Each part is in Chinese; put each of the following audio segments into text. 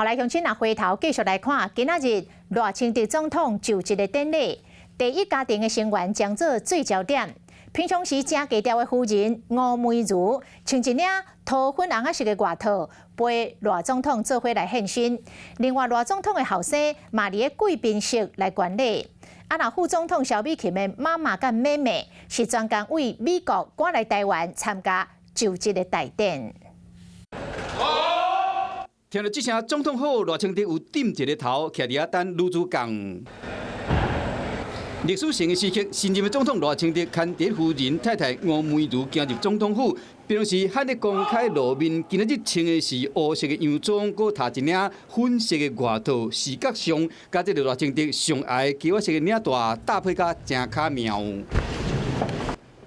后来乡亲啊，回头继续来看，今仔日赖清德总统就职的典礼，第一家庭的成员将做最焦点。平常时正低调的夫人吴梅如，穿一领桃粉红色的外套，陪赖总统做伙来献身。另外，赖总统的后生嘛，伫个贵宾室来观礼。那副总统萧美琴的妈妈甲妹妹是专工为美国赶来台湾参加就职的大典。听到这声总统府，赖清德有点一个头，徛伫遐等女主讲。历史性的时刻，新任的总统赖清德牵第一夫人太太吴梅如进入总统府，平时罕在公开露面。今日穿的是黑色的洋装，佮搭一领粉色的外套，视觉上甲这个赖清德上爱金色的领带搭配甲真巧妙。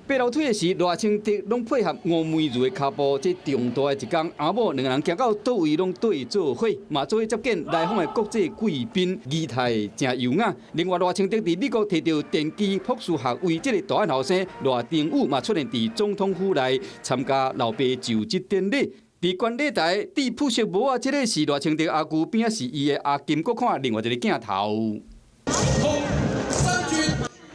爬楼梯的时，赖清德拢配合吴梅如的脚步，这重大的一天，阿某两个人行到倒位拢对做伙，嘛做伙接见来访的国际贵宾，仪态真优雅。另外，赖清德伫美国摕到电机博士学位，这个大汉后生赖定武嘛出现伫总统府内参加老爸就职典礼。伫观礼台戴普色帽啊，这个是赖清德阿舅边仔是伊的阿金，搁看另外一个镜头。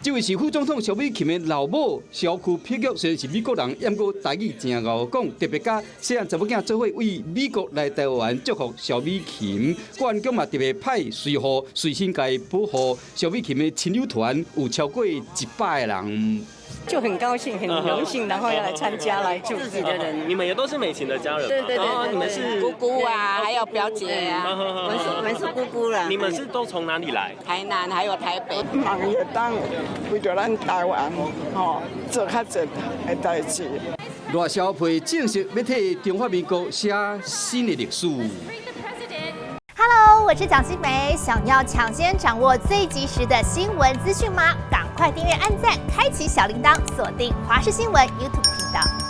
这位是副总统萧美琴的老母萧区碧玉，虽然是美国人，不过台语真敖讲，特别甲细汉查某囝做伙为美国来台湾祝福萧美琴。国安局嘛特别派随护随身介保护萧美琴的亲友团有超过100个人。就很高兴、很荣幸，然后要来参加来就职的人。你们也都是美琴的家人，对对对，你们是姑姑啊，还有表姐啊，我们是姑姑啦。你们是都从哪里来？台南还有台北。忙也当为着咱台湾做较侪的代志。赖萧培正式要替中华民国写新的历史。Hello， 我是蒋欣梅。想要抢先掌握最及时的新闻资讯吗？赶快订阅、按赞、开启小铃铛，锁定华视新闻 YouTube 频道。